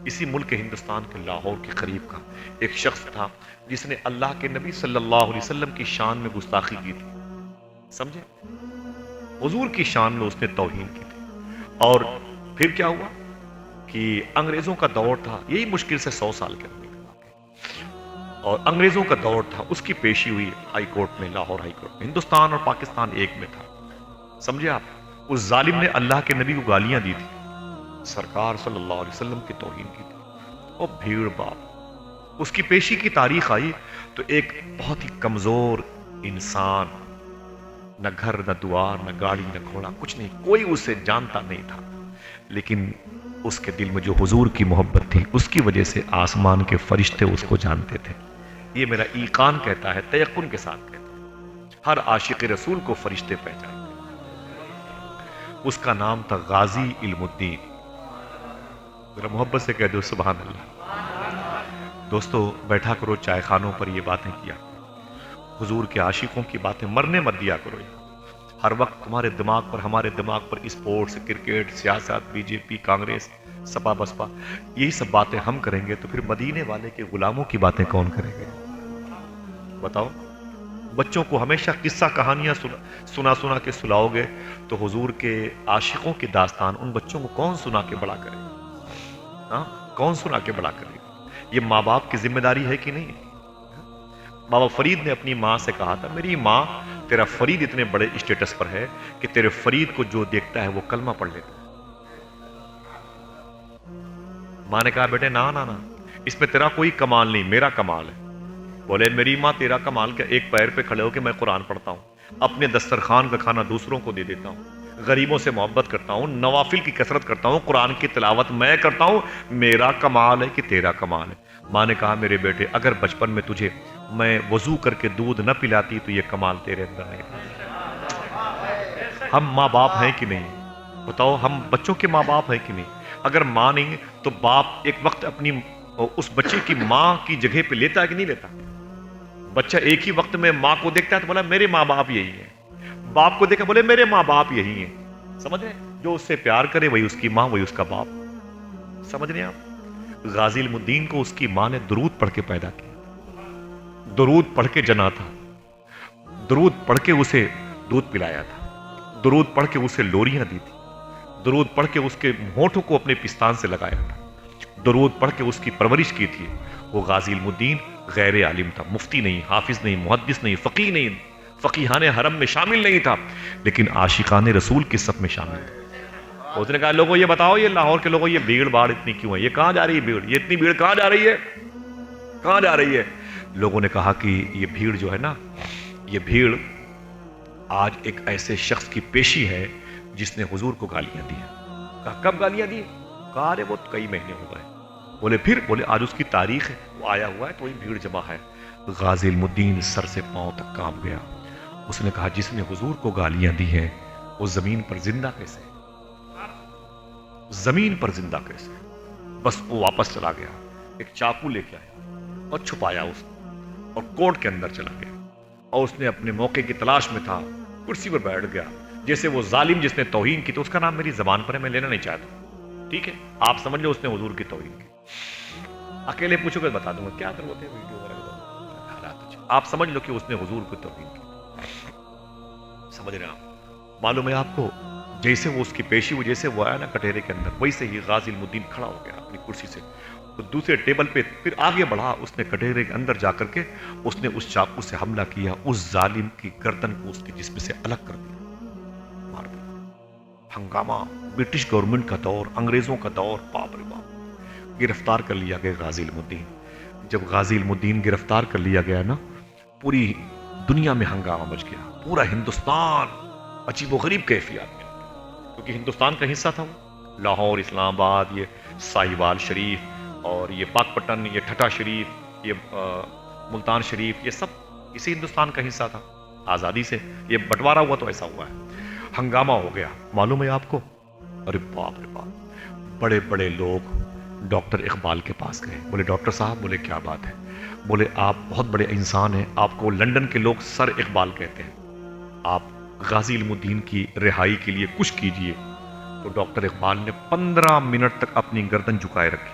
اسی ملک ہندوستان کے لاہور کے قریب کا ایک شخص تھا جس نے اللہ کے نبی صلی اللہ علیہ وسلم کی شان میں گستاخی کی تھی، سمجھے؟ حضور کی شان میں اس نے توہین کی تھی۔ اور پھر کیا ہوا کہ انگریزوں کا دور تھا، یہی مشکل سے 100 سال کے اندر کا واقعہ، اور انگریزوں کا دور تھا، اس کی پیشی ہوئی ہائی کورٹ میں، لاہور ہائی کورٹ میں، ہندوستان اور پاکستان ایک میں تھا، سمجھے آپ؟ اس ظالم نے اللہ کے نبی کو گالیاں دی تھی، سرکار صلی اللہ علیہ وسلم کی توہین کی تھی، اور بھیڑ باپ اس کی پیشی کی تاریخ آئی تو ایک بہت ہی کمزور انسان، نہ گھر نہ دوار نہ گاڑی نہ گھوڑا، کچھ نہیں، کوئی اسے جانتا نہیں تھا، لیکن اس کے دل میں جو حضور کی محبت تھی اس کی وجہ سے آسمان کے فرشتے اس کو جانتے تھے۔ یہ میرا ایقان کہتا ہے، تیقن کے ساتھ کہتا ہے، ہر عاشق رسول کو فرشتے پہچانتے ہیں۔ اس کا نام تھا غازی علم الدین۔ ذرا محبت سے کہہ دو سبحان اللہ۔ دوستو بیٹھا کرو چائے خانوں پر، یہ باتیں کیا حضور کے عاشقوں کی باتیں مرنے مت دیا کرو۔ ہر وقت تمہارے دماغ پر، ہمارے دماغ پر اسپورٹس، کرکٹ، سیاست، بی جے پی، کانگریس، سپا بسپا، یہی سب باتیں ہم کریں گے تو پھر مدینے والے کے غلاموں کی باتیں کون کریں گے؟ بتاؤ۔ بچوں کو ہمیشہ قصہ کہانیاں سنا کے سلاؤ گے تو حضور کے عاشقوں کی داستان ان بچوں کو کون سنا کے بڑا کرے گا؟ ہاں، کون سنا کے بڑا کرے گا؟ یہ ماں باپ کی ذمہ داری ہے کہ نہیں؟ بابا فرید نے اپنی ماں سے کہا تھا، میری ماں تیرا فرید اتنے بڑے اسٹیٹس پر ہے کہ تیرے فرید کو جو دیکھتا ہے وہ کلمہ پڑھ لیتا ہے۔ ماں نے کہا بیٹے نا نا نا، اس میں تیرا کوئی کمال نہیں، میرا کمال ہے۔ بولے میری ماں تیرا کمال کیا، ایک پیر پہ کھڑے ہو کے میں قرآن پڑھتا ہوں، اپنے دسترخوان کا کھانا دوسروں کو دے دیتا ہوں، غریبوں سے محبت کرتا ہوں، نوافل کی کثرت کرتا ہوں، قرآن کی تلاوت میں کرتا ہوں، میرا کمال ہے کہ تیرا کمال ہے؟ ماں نے کہا میرے بیٹے اگر بچپن میں تجھے میں وضو کر کے دودھ نہ پلاتی تو یہ کمال تیرے اندر نہیں تھا۔ ہم ماں باپ ہیں کہ نہیں؟ بتاؤ، ہم بچوں کے ماں باپ ہیں کہ نہیں؟ اگر ماں نہیں تو باپ ایک وقت اپنی اس بچے کی ماں کی جگہ پہ لیتا ہے کہ نہیں لیتا؟ بچہ ایک ہی وقت میں ماں کو دیکھتا ہے تو بولا میرے ماں باپ یہی ہیں، باپ کو دیکھا بولے میرے ماں باپ یہی ہیں، سمجھ رہے ہیں؟ جو اس سے پیار کرے وہی اس کی ماں، وہی اس کا باپ، سمجھ رہے ہیں آپ؟ غازی علم الدین کو اس کی ماں نے درود پڑھ کے پیدا کیا، درود پڑھ کے جنا تھا، درود پڑھ کے اسے دودھ پلایا تھا، درود پڑھ کے اسے لوریاں دی تھی، درود پڑھ کے اس کے ہونٹوں کو اپنے پستان سے لگایا تھا، درود پڑھ کے اس کی پرورش کی تھی۔ وہ غازی علم الدین غیر عالم تھا، مفتی نہیں، حافظ نہیں، محدث نہیں، فقیہ نہیں، فقیہان حرم میں شامل نہیں تھا، لیکن عاشقان رسول کی صف میں شامل تھا۔ اس نے کہا لوگوں یہ بتاؤ، یہ لاہور کے لوگوں یہ بھیڑ باڑ اتنی کیوں ہے؟ یہ کہاں جا رہی ہے بھیڑ؟ یہ اتنی بھیڑ کہاں جا رہی ہے؟ کہاں جا رہی ہے؟ لوگوں نے کہا کہ یہ بھیڑ جو ہے نا، یہ بھیڑ آج ایک ایسے شخص کی پیشی ہے جس نے حضور کو گالیاں دی۔ کہا کب گالیاں دی؟ کہا رہے وہ کئی مہینے ہو گئے۔ بولے پھر؟ بولے آج اس کی تاریخ ہے، وہ آیا ہوا ہے تو وہی بھیڑ جمع ہے۔ غازی علم الدین سر سے پاؤں تک کانپ گیا۔ اس نے کہا جس نے حضور کو گالیاں دی ہیں وہ زمین پر زندہ کیسے ہے؟ زمین پر زندہ کیسے ہے؟ بس وہ واپس چلا گیا، ایک چاقو لے کے آیا اور چھپایا اس کو، اور کورٹ کے اندر چلا گیا، اور اس نے اپنے موقع کی تلاش میں تھا، کرسی پر بیٹھ گیا، جیسے وہ ظالم جس نے توہین کی، تو اس کا نام میری زبان پر ہے، میں لینا نہیں چاہتا، ٹھیک ہے؟ آپ سمجھ لو اس نے حضور کی توہین کی۔ اکیلے پوچھو گے بتا دوں گا، کیا ضرورت ہے ویڈیو وغیرہ؟ آپ سمجھ لو کہ اس نے حضور کی توہین کی، سمجھ رہے ہیں آپ؟ معلوم ہے آپ کو، جیسے وہ اس کی پیشی ہوئی، جیسے وہ آیا نا کٹہرے کے اندر، ویسے ہی غازی علم الدین کھڑا ہو گیا اپنی کرسی سے، تو دوسرے ٹیبل پہ پھر آگے بڑھا، اس نے کٹہرے کے اندر جا کر کے اس نے اس چاقو سے حملہ کیا، اس ظالم کی گردن کو اس کے جسم سے الگ کر دیا، مار دیا۔ ہنگامہ، برٹش گورنمنٹ کا دور، انگریزوں کا دور، باپ رے باپ۔ گرفتار کر لیا گیا غازی علم الدین۔ جب غازی علم الدین گرفتار کر لیا گیا نا، پوری دنیا میں ہنگامہ مچ گیا، پورا ہندوستان عجیب و غریب کیفیات میں، کیونکہ ہندوستان کا حصہ تھا وہ، لاہور، اسلام آباد، یہ ساہیوال شریف اور یہ پاک پٹن، یہ ٹھٹا شریف، یہ ملتان شریف، یہ سب اسی ہندوستان کا حصہ تھا۔ آزادی سے یہ بٹوارا ہوا تو ایسا ہوا ہے، ہنگامہ ہو گیا۔ معلوم ہے آپ کو؟ ارے باپ رے باپ، بڑے بڑے لوگ ڈاکٹر اقبال کے پاس گئے، بولے ڈاکٹر صاحب، بولے کیا بات ہے؟ بولے آپ بہت بڑے انسان ہیں، آپ کو لندن کے لوگ سر اقبال کہتے ہیں، آپ غازی علم الدین کی رہائی کے لیے کچھ کیجئے۔ تو ڈاکٹر اقبال نے 15 منٹ تک اپنی گردن جھکائے رکھی،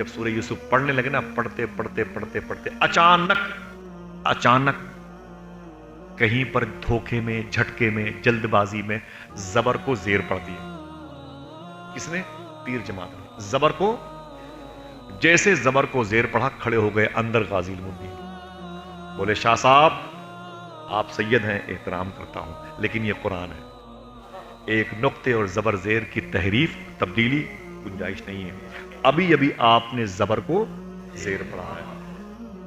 جب سورہ یوسف پڑھنے لگے نا، پڑھتے پڑھتے پڑھتے پڑھتے اچانک کہیں پر دھوکے میں، جھٹکے میں، جلد بازی میں زبر کو زیر پڑھ دیا۔ کس نے؟ پیر جماعت نے زبر کو، جیسے زبر کو زیر پڑھا کھڑے ہو گئے اندر غازی المدین، بولے شاہ صاحب آپ سید ہیں، احترام کرتا ہوں، لیکن یہ قرآن ہے، ایک نقطے اور زبر زیر کی تحریف، تبدیلی گنجائش نہیں ہے، ابھی ابھی آپ نے زبر کو زیر پڑھا ہے۔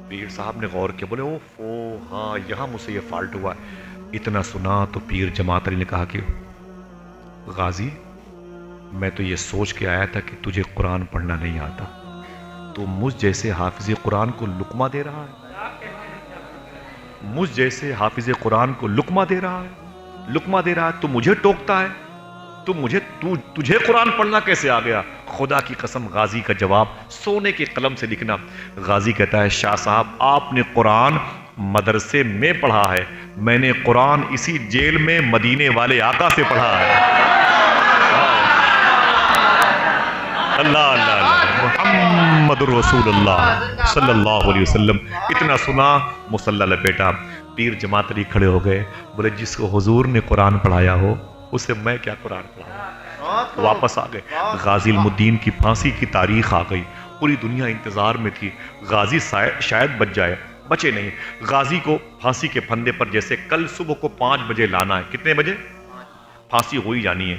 پیر صاحب نے غور کیا، بولے او ہاں یہاں مجھ سے یہ فالٹ ہوا ہے۔ اتنا سنا تو پیر جماعت علی نے کہا کہ غازی میں تو یہ سوچ کے آیا تھا کہ تجھے قرآن پڑھنا نہیں آتا، تو مجھ جیسے حافظ قرآن کو لقمہ دے رہا ہے، مجھ جیسے حافظ قرآن کو لقمہ دے رہا ہے، تو مجھے ٹوکتا ہے، تجھے قرآن پڑھنا کیسے آ گیا؟ خدا کی قسم غازی کا جواب سونے کے قلم سے لکھنا۔ غازی کہتا ہے شاہ صاحب آپ نے قرآن مدرسے میں پڑھا ہے، میں نے قرآن اسی جیل میں مدینے والے آقا سے پڑھا ہے۔ اللہ اللہ اللہ محمد رسول اللہ صلی اللہ علیہ وسلم۔ اتنا سنا مصلی لپیٹا، پیر جماعت علی کھڑے ہو گئے، بولے جس کو حضور نے قرآن پڑھایا ہو اسے میں کیا قرآن پڑھاؤں؟ واپس آ گئے۔ غازی المدین کی پھانسی کی تاریخ آ گئی، پوری دنیا انتظار میں تھی غازی شاید بچ جائے، بچے نہیں۔ غازی کو پھانسی کے پھندے پر جیسے کل صبح کو 5 بجے لانا ہے، کتنے بجے؟ پھانسی ہوئی جانی ہے،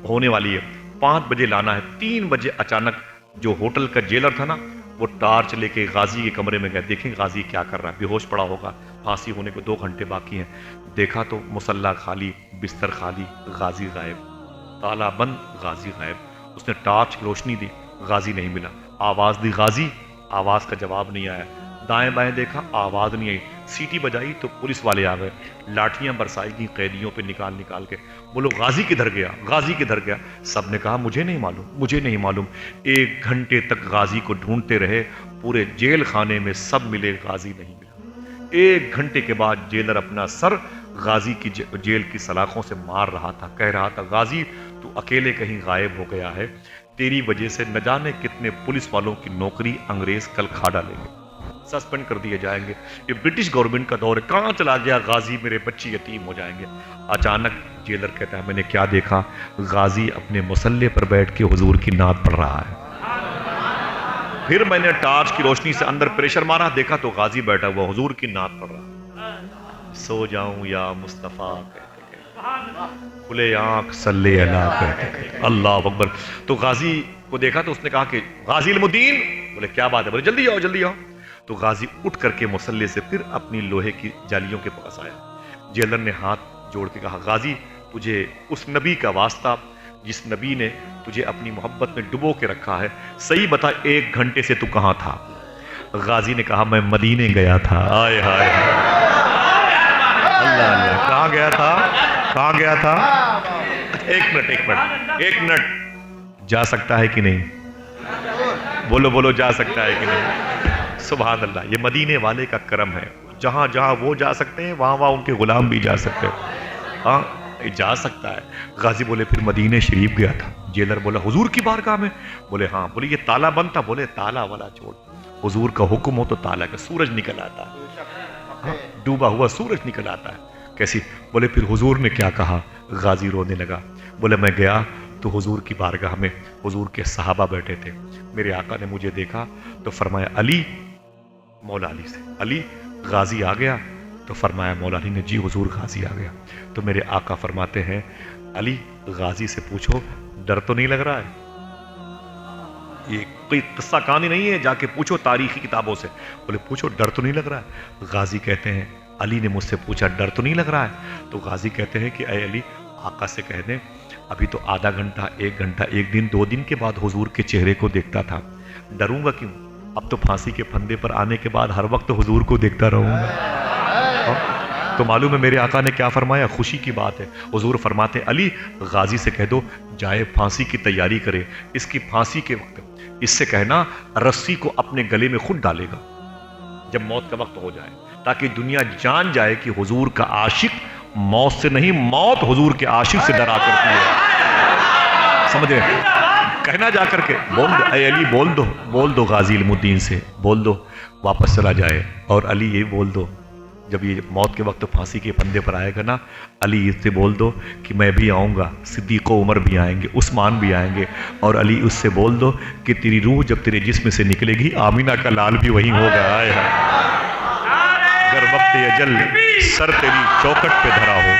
ہونے والی ہے، 5 بجے لانا ہے۔ 3 بجے اچانک جو ہوٹل کا جیلر تھا نا، وہ ٹارچ لے کے غازی کے کمرے میں گئے، دیکھیں غازی کیا کر رہا ہے، بے ہوش پڑا ہوگا، پھانسی ہونے کو 2 گھنٹے باقی ہیں۔ دیکھا تو مصلی خالی، بستر خالی، غازی غائب، تالا بند، غازی غائب۔ اس نے ٹارچ کی روشنی دی، غازی نہیں ملا، آواز دی غازی، آواز کا جواب نہیں آیا، دائیں بائیں دیکھا آواز نہیں آئی، سیٹی بجائی تو پولیس والے آ گئے، لاٹھیاں برسائی گئی قیدیوں پہ نکال کے، بولو غازی کدھر گیا، غازی کدھر گیا؟ سب نے کہا مجھے نہیں معلوم۔ 1 گھنٹے تک غازی کو ڈھونڈتے رہے، پورے جیل خانے میں سب ملے، غازی نہیں ملا۔ 1 گھنٹے کے بعد جیلر اپنا سر غازی کی جیل کی سلاخوں سے مار رہا تھا، کہہ رہا تھا غازی تو اکیلے کہیں غائب ہو گیا ہے، تیری وجہ سے نہ جانے کتنے پولیس والوں کی نوکری انگریز کل کھا ڈالیں گے، سسپینڈ کر دیے جائیں گے، یہ برٹش گورنمنٹ کا دور ہے، کہاں چلا گیا غازی، میرے بچے یتیم ہو جائیں گے۔ اچانک جیلر کہتا ہے میں نے کیا دیکھا؟ غازی اپنے مصلے پر بیٹھ کے حضور کی نعت پڑھ رہا ہے۔ پھر میں نے ٹارچ کی روشنی سے اندر پریشر مارا، دیکھا تو غازی بیٹھا ہوا حضور کی نعت پڑھ رہا ہے۔ سو جاؤں یا مصطفیٰ کہتے کہتے، کھلے آنکھ صلی اللہ کہتے کہتے، اللہ اکبر۔ تو غازی کو دیکھا تو اس نے کہا کہ غازی المدین، بولے کیا بات ہے؟ بولے جلدی آؤ جلدی آؤ۔ تو غازی اٹھ کر کے مصلے سے پھر اپنی لوہے کی جالیوں کے پاس آیا۔ جیلر نے ہاتھ جوڑ کے کہا غازی تجھے اس نبی کا واسطہ جس نبی نے تجھے اپنی محبت میں ڈبو کے رکھا ہے، صحیح بتا 1 گھنٹے سے تو کہاں تھا؟ غازی نے کہا میں مدینے گیا تھا۔ آئے ہائے اللہ اللہ، کہاں گیا تھا؟ کہاں گیا تھا؟ ایک منٹ، جا سکتا ہے کہ نہیں؟ بولو جا سکتا ہے کہ نہیں؟ سبحان اللہ، یہ مدینے والے کا کرم ہے، جہاں جہاں وہ جا سکتے ہیں وہاں وہاں ان کے غلام بھی جا سکتے ہیں۔ ہاں جا سکتا ہے۔ غازی بولے پھر مدینے شریف گیا تھا۔ جیلر بولا حضور کی بارگاہ میں؟ بولے ہاں۔ بولے یہ تالا بند تھا؟ بولے تالا والا چھوڑ، حضور کا حکم ہو تو تالا کا، سورج نکل آتا ہے، ڈوبا ہوا سورج نکل آتا ہے، کیسی؟ بولے پھر حضور نے کیا کہا؟ غازی رونے لگا، بولے میں گیا تو حضور کی بارگاہ میں حضور کے صحابہ بیٹھے تھے، میرے آقا نے مجھے دیکھا تو فرمایا علی، مولا علی سے علی غازی آ گیا؟ تو فرمایا مولا علی نے جی حضور غازی آ گیا۔ تو میرے آقا فرماتے ہیں علی غازی سے پوچھو ڈر تو نہیں لگ رہا ہے؟ یہ کوئی قصہ کہانی نہیں ہے، جا کے پوچھو تاریخی کتابوں سے۔ بولے پوچھو ڈر تو نہیں لگ رہا ہے؟ غازی کہتے ہیں علی نے مجھ سے پوچھا ڈر تو نہیں لگ رہا ہے؟ تو غازی کہتے ہیں کہ اے علی آقا سے کہہ دیں ابھی تو آدھا گھنٹہ، 1 گھنٹہ، 1 دن، 2 دن کے بعد حضور کے چہرے کو دیکھتا تھا، ڈروں گا کیوں؟ اب تو پھانسی کے پھندے پر آنے کے بعد ہر وقت حضور کو دیکھتا رہوں گا۔ تو معلوم ہے میرے آقا نے کیا فرمایا؟ خوشی کی بات ہے۔ حضور فرماتے علی غازی سے کہہ دو جائے پھانسی کی تیاری کرے، اس کی پھانسی کے وقت اس سے کہنا رسی کو اپنے گلے میں خود ڈالے گا جب موت کا وقت ہو جائے، تاکہ دنیا جان جائے کہ حضور کا عاشق موت سے نہیں، موت حضور کے عاشق سے ڈرا کرتی ہے۔ سمجھے؟ کہنا جا کر کے بول دو اے علی، بول دو غازی علم الدین سے، بول دو واپس چلا جائے. اور علی یہ بول دو جب یہ موت کے وقت پھانسی کے پندے پر آئے گا نا، علی اس سے بول دو کہ میں بھی آؤں گا، صدیق و عمر بھی آئیں گے، عثمان بھی آئیں گے. اور علی اس سے بول دو کہ تیری روح جب تیرے جسم سے نکلے گی آمینہ کا لال بھی وہیں ہوگا. آئے گر وقت اجل سر تیری چوکھٹ پہ دھرا ہو،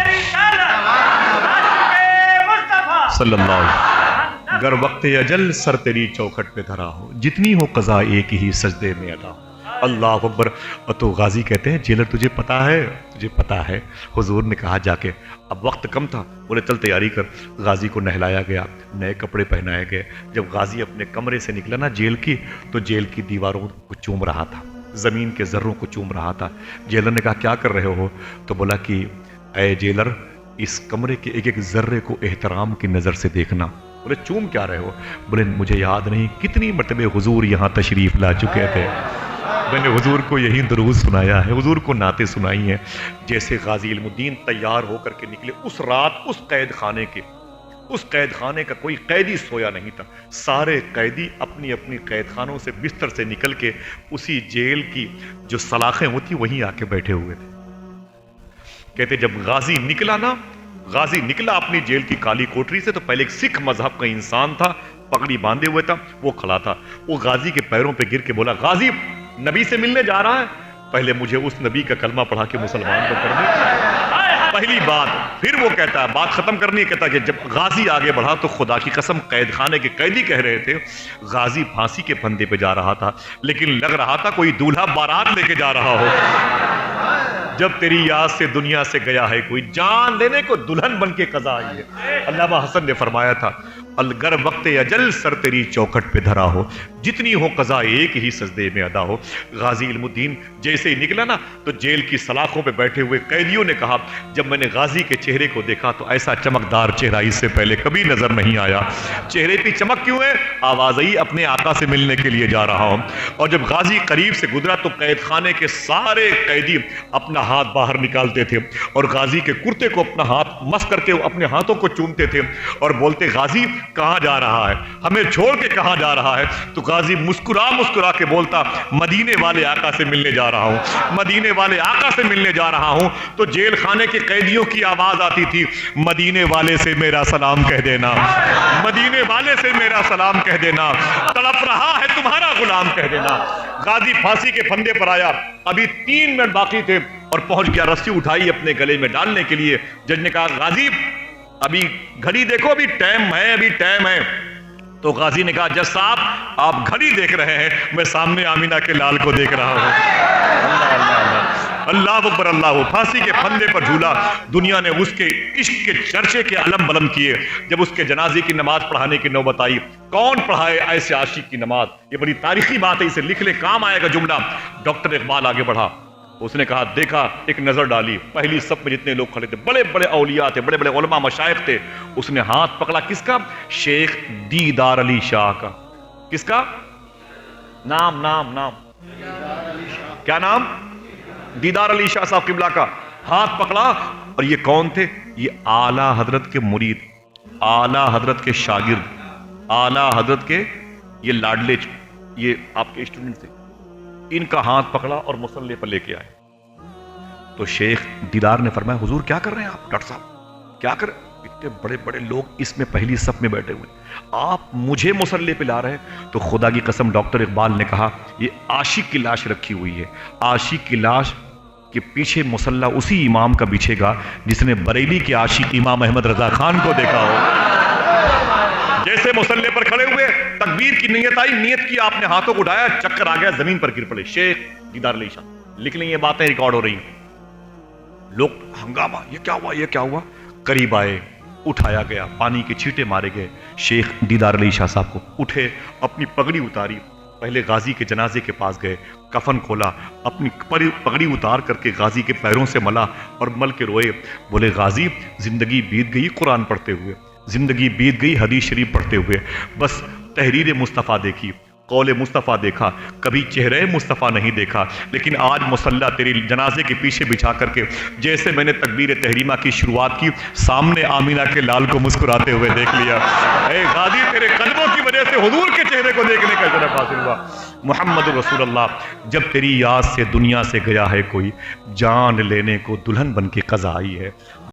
صلی اللہ علیہ وسلم. گر وقت اجل سر تیری چوکھٹ پہ دھرا ہو، جتنی ہو قضا ایک ہی سجدے میں ادا ہو. اللہ اکبر. تو غازی کہتے ہیں جیلر تجھے پتا ہے، تجھے پتا ہے. حضور نے کہا جا کے، اب وقت کم تھا، بولے چل تیاری کر. غازی کو نہلایا گیا، نئے کپڑے پہنائے گئے. جب غازی اپنے کمرے سے نکلا نا جیل کی، تو جیل کی دیواروں کو چوم رہا تھا، زمین کے ذروں کو چوم رہا تھا. جیلر نے کہا کیا کر رہے ہو؟ تو بولا کہ اے جیلر، اس کمرے کے ایک ایک ذرے کو احترام کی نظر سے دیکھنا. بولے چوم کیا رہے ہو؟ بولے مجھے یاد نہیں کتنی مرتبہ حضور یہاں تشریف لا چکے تھے، میں نے حضور کو یہی درود سنایا ہے، حضور کو نعتیں سنائی ہیں. جیسے غازی علم الدین تیار ہو کر کے نکلے، اس رات اس قید خانے کا کوئی قیدی سویا نہیں تھا. سارے قیدی اپنی اپنی قید خانوں سے بستر سے نکل کے اسی جیل کی جو سلاخیں ہوتی وہیں آ کے بیٹھے ہوئے تھے. کہتے جب غازی نکلا اپنی جیل کی کالی کوٹری سے، تو پہلے ایک سکھ مذہب کا انسان تھا، پگڑی باندھے ہوئے تھا، وہ کھڑا تھا. وہ غازی کے پیروں پہ گر کے بولا غازی نبی سے ملنے جا رہا ہے، پہلے مجھے اس نبی کا کلمہ پڑھا کے مسلمان کو کر دے. پہلی بات. پھر وہ کہتا ہے بات ختم کرنی ہے، کہتا ہے کہ جب غازی آگے بڑھا تو خدا کی قسم قید خانے کے قیدی کہہ رہے تھے غازی پھانسی کے پھندے پہ جا رہا تھا، لیکن لگ رہا تھا کوئی دولہا بارات لے کے جا رہا ہو. جب تیری یاد سے دنیا سے گیا ہے کوئی، جان لینے کو دلہن بن کے قضا آئی ہے. علامہ حسن نے فرمایا تھا گر وقت اجل سر تیری چوکھٹ پہ دھرا ہو، جتنی ہو قضا ایک ہی سجدے میں ادا ہو. غازی علم الدین جیسے ہی نکلا نا، تو جیل کی سلاخوں پہ بیٹھے ہوئے قیدیوں نے کہا جب میں نے غازی کے چہرے کو دیکھا تو ایسا چمکدار چہرہ اس سے پہلے کبھی نظر نہیں آیا. چہرے پہ چمک کیوں ہے؟ آواز آئی اپنے آقا سے ملنے کے لیے جا رہا ہوں. اور جب غازی قریب سے گزرا تو قید خانے کے سارے قیدی اپنا ہاتھ باہر نکالتے تھے اور غازی کے کرتے کو اپنا ہاتھ مس کر کے اپنے ہاتھوں کو چومتے تھے اور بولتے غازی کہاں جا رہا ہے، ہمیں چھوڑ کے کہاں جا رہا ہے؟ تو غازی مسکرا کے بولتا مدینے والے آقا سے ملنے جا رہا ہوں، مدینے والے آقا سے ملنے جا رہا ہوں. تو جیل خانے کے قیدیوں کی آواز آتی تھی مدینے والے سے میرا سلام کہہ دینا، مدینے والے سے میرا سلام کہہ دینا، تڑپ رہا ہے تمہارا غلام کہہ دینا. غازی پھانسی کے پھندے پر آیا، ابھی 3 منٹ باقی تھے اور پہنچ گیا. رسی اٹھائی اپنے گلے میں ڈالنے کے لیے. جج نے کہا غازی ابھی گھڑی دیکھو، ابھی ٹائم ہے. تو غازی نے کہا جج صاحب آپ گھڑی دیکھ رہے ہیں، میں سامنے آمینہ کے لال کو دیکھ رہا ہوں. اللہ اکبر. اللہ. پھانسی کے پھندے پر جھولا. دنیا نے اس کے عشق کے چرچے کے علم بلند کیے. جب اس کے جنازے کی نماز پڑھانے کی نوبت آئی، کون پڑھائے ایسے عاشق کی نماز؟ یہ بڑی تاریخی بات ہے، اسے لکھ لے کام آئے گا جملہ. ڈاکٹر اقبال آگے بڑھا، اس نے کہا دیکھا، ایک نظر ڈالی، پہلی صف میں جتنے لوگ کھڑے تھے بڑے بڑے اولیاء تھے، بڑے بڑے علماء مشائخ تھے. اس نے ہاتھ پکڑا، کس کا؟ شیخ دیدار علی شاہ کا. کس کا نام؟ کیا نام؟ دیدار علی شاہ صاحب قبلہ کا. ہاتھ پکڑا. اور یہ کون تھے؟ یہ اعلیٰ حضرت کے مرید، اعلیٰ حضرت کے شاگرد، اعلیٰ حضرت کے یہ لاڈلے، یہ آپ کے اسٹوڈنٹ تھے. ان کا ہاتھ پکڑا اور مصلی پر لے کے آئے. تو شیخ دیدار نے فرمایا حضور کیا کر رہے ہیں آپ؟ ڈاکٹر صاحب کیا کر رہے ہیں؟ اتنے بڑے بڑے لوگ اس میں پہلی صف میں بیٹھے ہوئے، آپ مجھے مصلی پہ لا رہے ہیں؟ تو خدا کی قسم ڈاکٹر اقبال نے کہا یہ عاشق کی لاش رکھی ہوئی ہے، عاشق کی لاش کے پیچھے مصلی اسی امام کا بچھے گا جس نے بریلی کے عاشق امام احمد رضا خان کو دیکھا ہو. جیسے مصلی پر کھڑے ہوئے، تکبیر کی نیت آئی، نیت کی، آپ نے ہاتھوں کو اٹھایا، چکر آ گیا، زمین پر گر پڑے. شیخ دیدار علی شاہ لکھ لیں، یہ باتیں ریکارڈ ہو رہی ہیں. لوگ ہنگامہ، یہ کیا ہوا، یہ کیا ہوا؟ قریب آئے، اٹھایا گیا، پانی کے چھینٹے مارے گئے. شیخ دیدار علی شاہ صاحب کو اٹھے، اپنی پگڑی اتاری، پہلے غازی کے جنازے کے پاس گئے، کفن کھولا، اپنی پگڑی اتار کر کے غازی کے پیروں سے ملا اور مل کے روئے. بولے غازی زندگی بیت گئی قرآن پڑھتے ہوئے، زندگی بیت گئی حدیث شریف پڑھتے ہوئے، بس تحریر مصطفیٰ دیکھی، قول مصطفیٰ دیکھا، کبھی چہرے مصطفیٰ نہیں دیکھا، لیکن آج مصلی تیری جنازے کے پیچھے بچھا کر کے جیسے میں نے تکبیر تحریمہ کی شروعات کی، سامنے آمینہ کے لال کو مسکراتے ہوئے دیکھ لیا۔ اے غازی، تیرے قدموں کی وجہ سے حضور کے چہرے کو دیکھنے کا شرف حاصل ہوا۔ محمد رسول اللہ، جب تیری یاد سے دنیا سے گیا ہے کوئی، جان لینے کو دلہن بن کے قضا آئی ہے۔